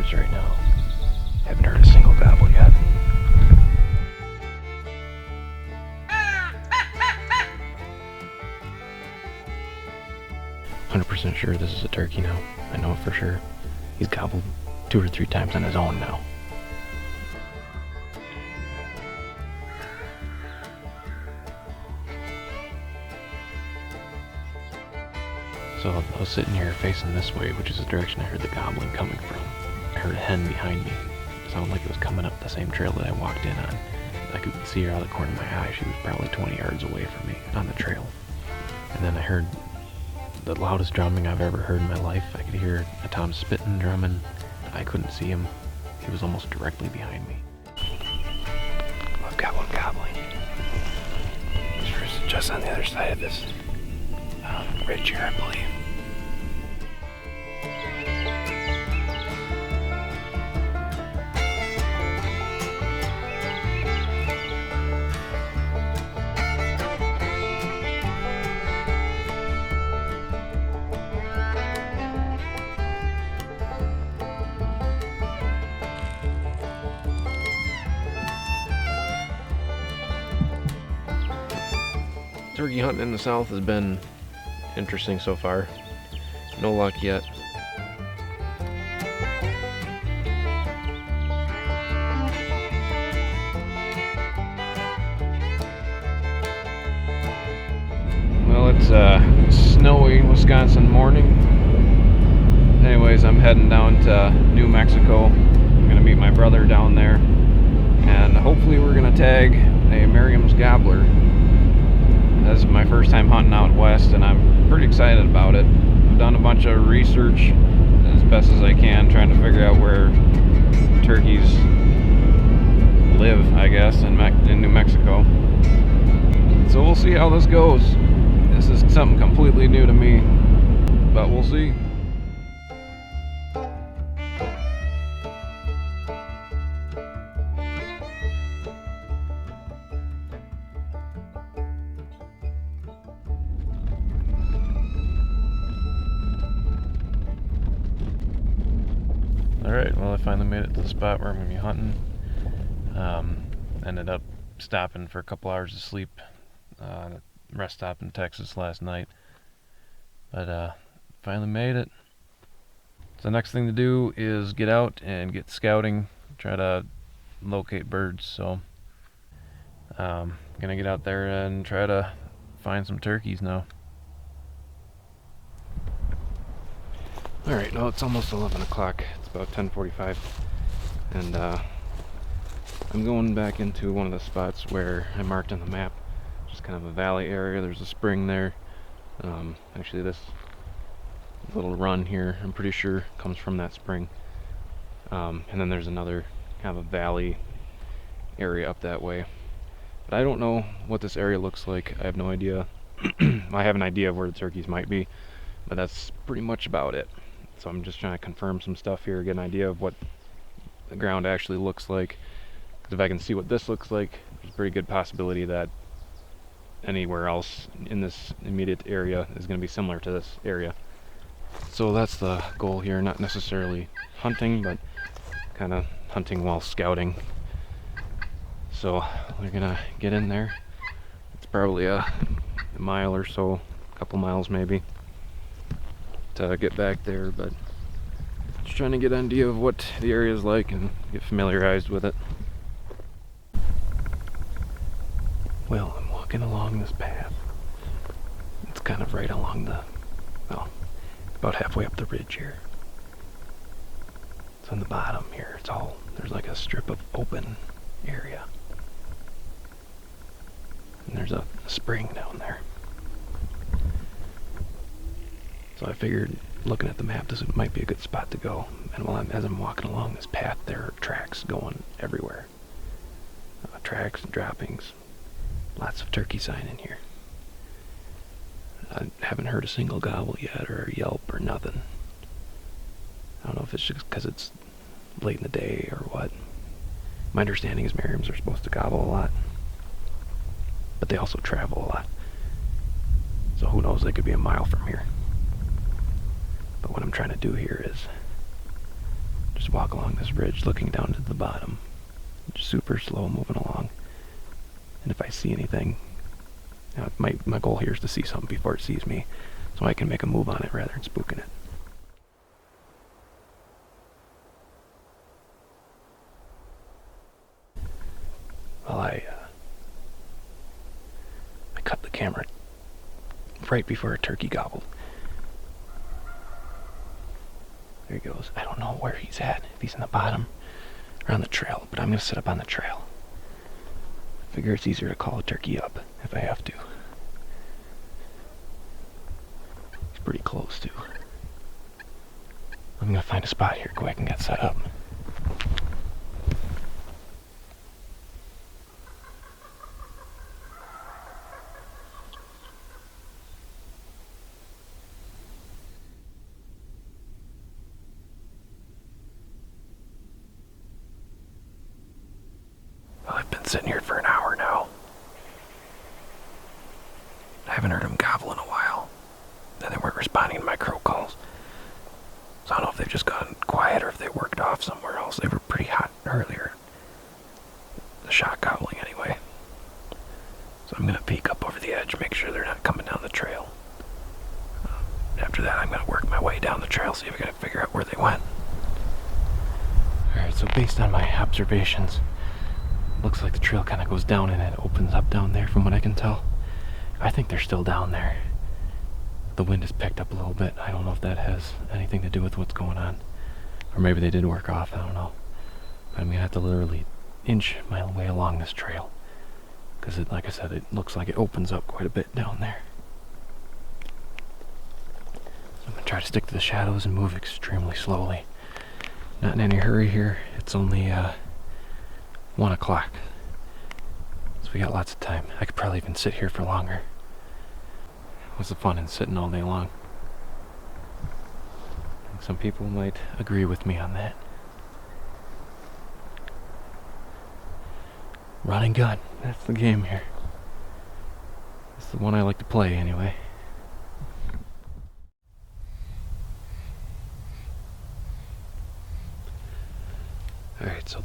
ears right now. Haven't heard a single gobble yet. %, sure this is a turkey now. I know it for sure. He's gobbled 2 or 3 times on his own now. So I was sitting here facing this way, which is the direction I heard the gobbling coming from. I heard a hen behind me. It sounded like it was coming up the same trail that I walked in on. I could see her out of the corner of my eye. She was probably 20 yards away from me on the trail. And then I heard the loudest drumming I've ever heard in my life. I could hear a Tom spitting drumming. I couldn't see him. He was almost directly behind me. I've got one gobbling. This roost is just on the other side of this ridge here, I believe. Turkey hunting in the south has been interesting so far. No luck yet. Well, it's a snowy Wisconsin morning. Anyways, I'm heading down to New Mexico. I'm gonna meet my brother down there, and hopefully we're gonna tag a Merriam's gobbler. This is my first time hunting out west, and I'm pretty excited about it. I've done a bunch of research as best as I can, trying to figure out where turkeys live, I guess, in New Mexico. So we'll see how this goes. This is something completely new to me, but we'll see. Alright, well I finally made it to the spot where I'm going to be hunting. Ended up stopping for a couple hours of sleep at a rest stop in Texas last night. But finally made it. So the next thing to do is get out and get scouting, try to locate birds. So gonna get out there and try to find some turkeys now. Alright, well it's almost 11 o'clock. It's about 10:45, and I'm going back into one of the spots where I marked on the map. Just kind of a valley area. There's a spring there. Actually this little run here, I'm pretty sure, comes from that spring. And then there's another kind of a valley area up that way. But I don't know what this area looks like. I have no idea. I have an idea of where the turkeys might be, but that's pretty much about it. So I'm just trying to confirm some stuff here, get an idea of what the ground actually looks like. Because if I can see what this looks like, there's a pretty good possibility that anywhere else in this immediate area is going to be similar to this area. So that's the goal here, not necessarily hunting, but kind of hunting while scouting. So we're gonna get in there. It's probably a mile or so, a couple miles maybe, to get back there, but just trying to get an idea of what the area is like and get familiarized with it. Well, I'm walking along this path. It's kind of right along the, well, about halfway up the ridge here. It's on the bottom here. It's all, there's like a strip of open area. And there's a spring down there. So I figured, looking at the map, this might be a good spot to go. And as I'm walking along this path, there are tracks going everywhere. Tracks and droppings. Lots of turkey sign in here. I haven't heard a single gobble yet, or a yelp, or nothing. I don't know if it's just because it's late in the day or what. My understanding is Merriams are supposed to gobble a lot, but they also travel a lot. So who knows, they could be a mile from here. But what I'm trying to do here is Just walk along this ridge looking down to the bottom. Just super slow moving along. And if I see anything, my goal here is to see something before it sees me, so I can make a move on it rather than spooking it. Well, I cut the camera right before a turkey gobbled. There he goes. I don't know where he's at, if he's in the bottom or on the trail, but I'm going to sit up on the trail. I figure it's easier to call a turkey up if I have to. He's pretty close too. I'm going to find a spot here quick and get set up. Well, I've been sitting here for an hour now. I haven't heard them gobble in a while. And they weren't responding to my crow calls. So I don't know if they've just gone quiet or if they worked off somewhere else. They were pretty hot earlier. The shot gobbling anyway. So I'm going to peek up over the edge, make sure they're not coming down the trail. After that, I'm going to work my way down the trail, see if I can figure out where they went. Alright, so based on my observations, looks like the trail kind of goes down and it opens up down there from what I can tell. I think they're still down there. The wind has picked up a little bit. I don't know if that has anything to do with what's going on. Or maybe they did work off, I don't know. But I'm going to have to literally inch my way along this trail. Because like I said, it looks like it opens up quite a bit down there. So I'm going to try to stick to the shadows and move extremely slowly. Not in any hurry here. It's only 1 o'clock. So we got lots of time. I could probably even sit here for longer. What's the fun in sitting all day long? Some people might agree with me on that. Run and gun. That's the game here. That's the one I like to play anyway. Alright, so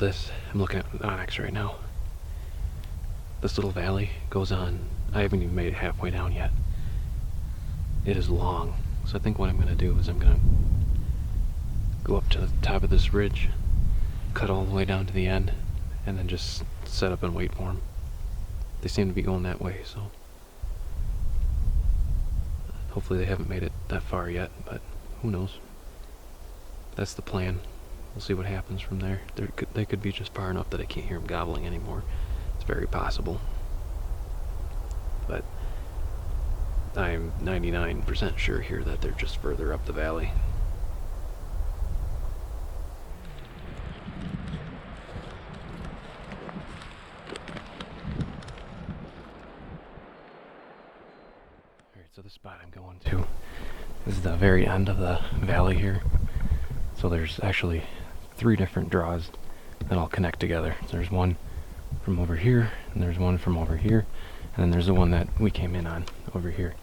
I'm looking at Onyx right now. This little valley goes on, I haven't even made it halfway down yet. It is long, so I think what I'm going to do is I'm going to go up to the top of this ridge, cut all the way down to the end, and then just set up and wait for them. They seem to be going that way, so hopefully they haven't made it that far yet, but who knows. That's the plan. We'll see what happens from there. They could be just far enough that I can't hear them gobbling anymore. It's very possible. But I'm 99% sure here that they're just further up the valley. Alright, so the spot I'm going to is the very end of the valley here. So there's actually 3 different draws that all connect together. There's one from over here, and there's one from over here, and then there's the one that we came in on over here.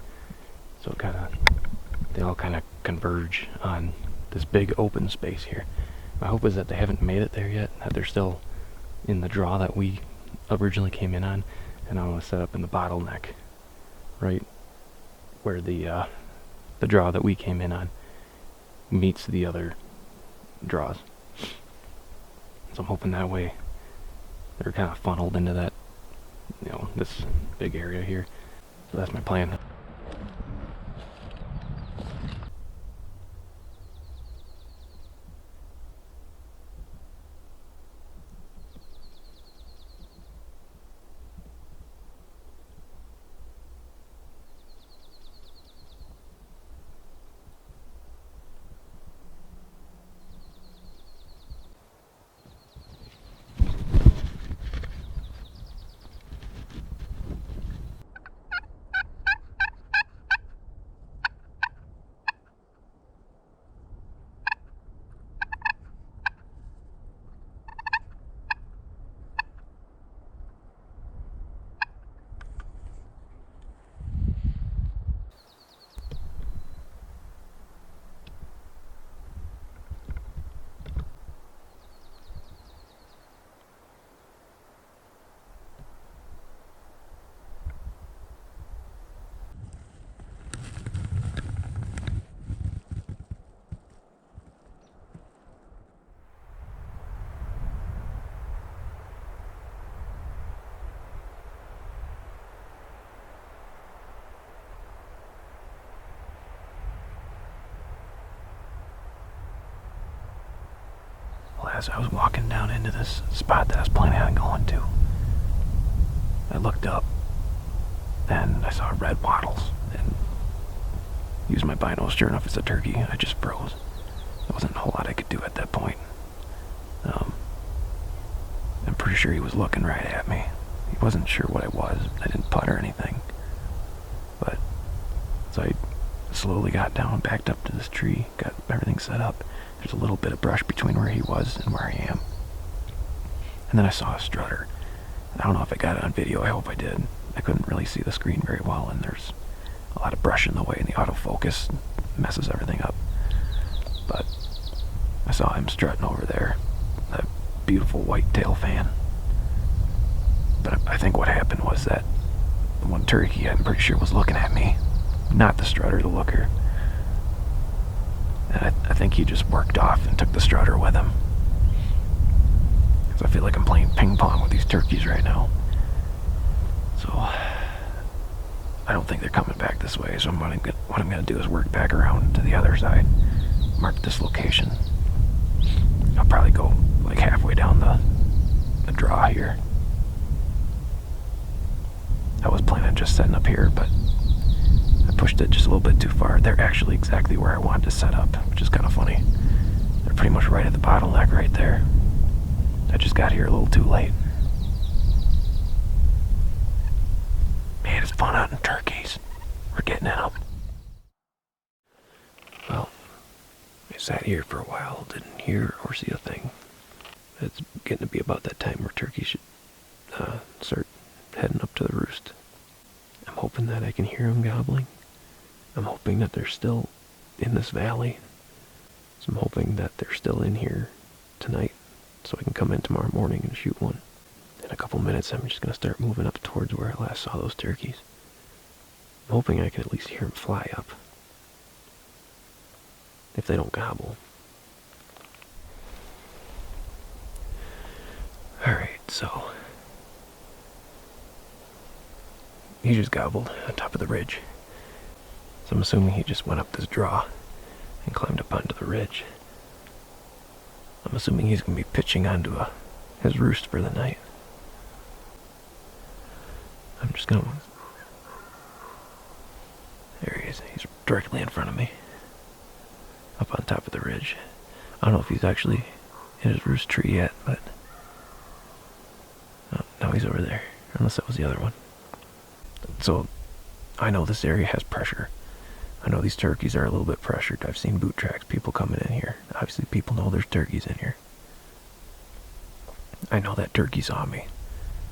So they all kind of converge on this big open space here. My hope is that they haven't made it there yet, that they're still in the draw that we originally came in on, and I want to set up in the bottleneck, right where the draw that we came in on meets the other draws. So I'm hoping that way they're kind of funneled into that, this big area here. So that's my plan. as I was walking down into this spot that I was planning on going to, I looked up and I saw red wattles and used my binos. Sure enough, it's a turkey. I just froze. There wasn't a whole lot I could do at that point. I'm pretty sure he was looking right at me. He wasn't sure what I was. I didn't putt or anything. But so I slowly got down, backed up to this tree, got everything set up. There's a little bit of brush between where he was and where I am. And then I saw a strutter. I don't know if I got it on video. I hope I did. I couldn't really see the screen very well, and there's a lot of brush in the way, and the autofocus messes everything up. But I saw him strutting over there, that beautiful white tail fan. But I think what happened was that the one turkey, I'm pretty sure, was looking at me, not the strutter, the looker. And I think he just worked off and took the strutter with him. Because I feel like I'm playing ping pong with these turkeys right now. So I don't think they're coming back this way. So what I'm going to do is work back around to the other side, mark this location. I'll probably go like halfway down the draw here. I was planning on just setting up here, but I pushed it just a little bit too far. They're actually exactly where I wanted to set up, which is kind of funny. They're pretty much right at the bottleneck right there. I just got here a little too late. Man, it's fun hunting turkeys. We're getting in them. Well, I sat here for a while, didn't hear or see a thing. It's getting to be about that time where turkeys should start heading up to the roost. I'm hoping that I can hear them gobbling. I'm hoping that they're still in this valley. So I'm hoping that they're still in here tonight, so I can come in tomorrow morning and shoot one. In a couple minutes, I'm just going to start moving up towards where I last saw those turkeys. I'm hoping I can at least hear them fly up, if they don't gobble. Alright, so he just gobbled on top of the ridge. So I'm assuming he just went up this draw and climbed up onto the ridge. I'm assuming he's going to be pitching onto his roost for the night. I'm just going to... There he is. He's directly in front of me, up on top of the ridge. I don't know if he's actually in his roost tree yet, but... Oh, no, he's over there. Unless that was the other one. So, I know this area has pressure. I know these turkeys are a little bit pressured. I've seen boot tracks, people coming in here. Obviously, people know there's turkeys in here. I know that turkey saw me,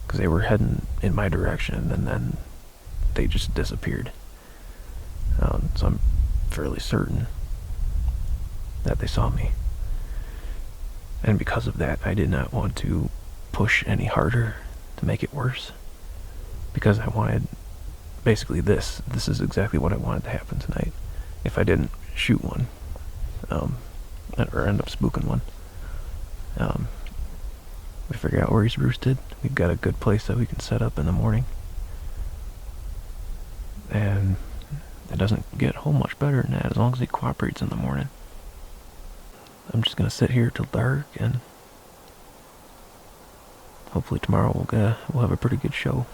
because they were heading in my direction, and then they just disappeared. So I'm fairly certain that they saw me. And because of that, I did not want to push any harder to make it worse, because I wanted basically this is exactly what I wanted to happen tonight if I didn't shoot one, or end up spooking one. We figure out where he's roosted. We've got a good place that we can set up in the morning, and it doesn't get a whole much better than that as long as he cooperates in the morning. I'm just gonna sit here till dark, and hopefully tomorrow we'll have a pretty good show.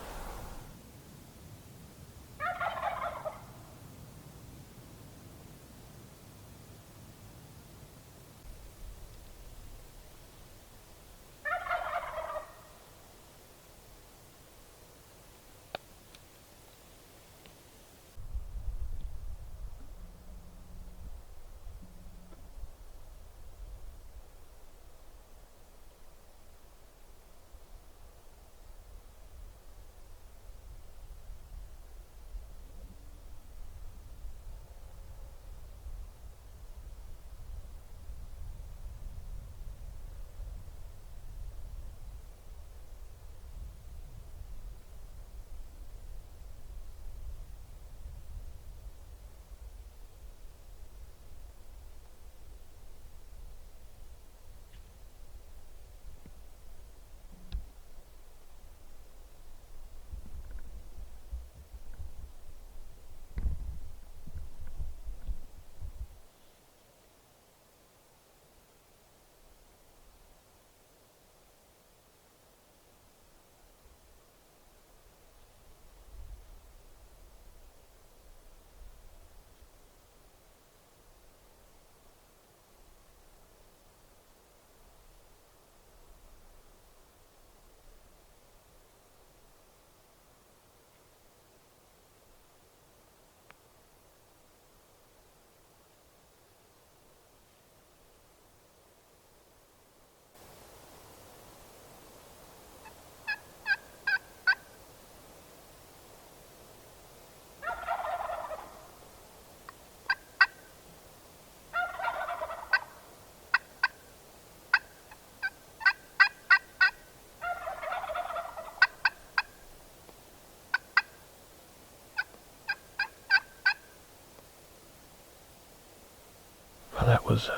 was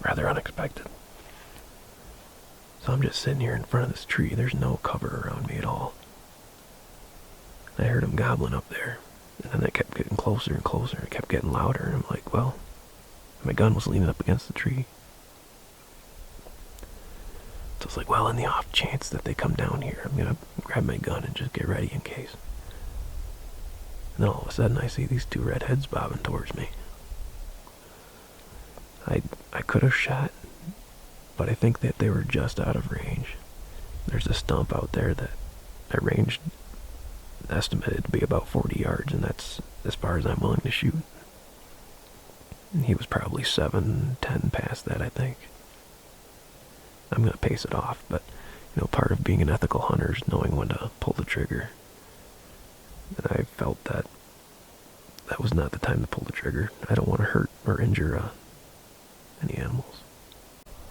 rather unexpected. So I'm just sitting here in front of this tree. There's no cover around me at all. I heard him gobbling up there, and then it kept getting closer and closer. It kept getting louder, and I'm like, well, my gun was leaning up against the tree. So I was like, well, in the off chance that they come down here, I'm gonna grab my gun and just get ready in case. And then all of a sudden I see these two redheads bobbing towards me. I could have shot, but I think that they were just out of range. There's a stump out there that I ranged estimated to be about 40 yards, and that's as far as I'm willing to shoot. And he was probably 7-10 past that, I think. I'm going to pace it off, but part of being an ethical hunter is knowing when to pull the trigger. And I felt that that was not the time to pull the trigger. I don't want to hurt or injure any animals.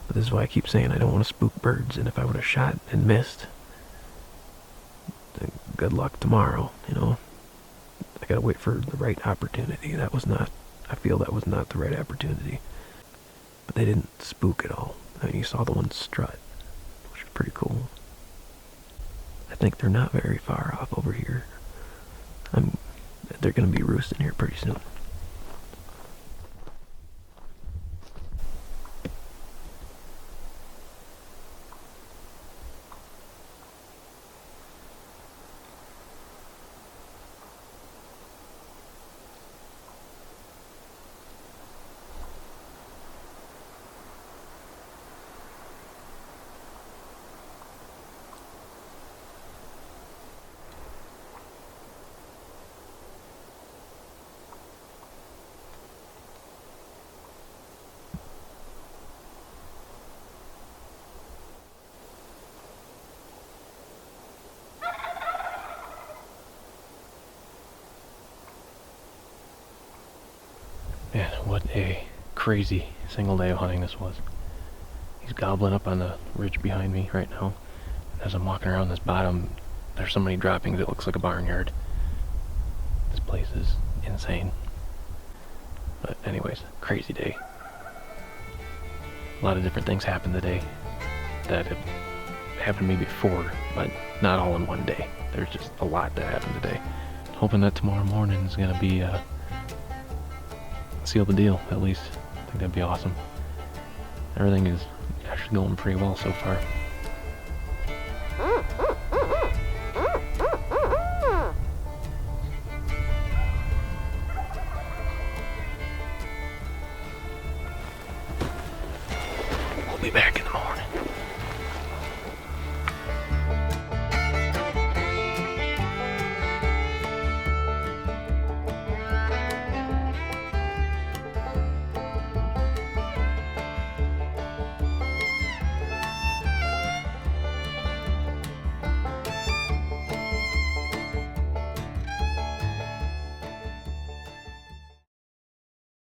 But this is why I keep saying I don't want to spook birds, and if I would have shot and missed, then good luck tomorrow, I gotta wait for the right opportunity. I feel that was not the right opportunity. But they didn't spook at all. I mean, you saw the one strut, which was pretty cool. I think they're not very far off over here. They're gonna be roosting here pretty soon. Man, what a crazy single day of hunting this was. He's gobbling up on the ridge behind me right now. As I'm walking around this bottom, there's so many droppings it looks like a barnyard. This place is insane. But anyways, crazy day. A lot of different things happened today that have happened to me before, but not all in one day. There's just a lot that happened today. Hoping that tomorrow morning is gonna be seal the deal, at least. I think that'd be awesome. Everything is actually going pretty well so far. We'll be back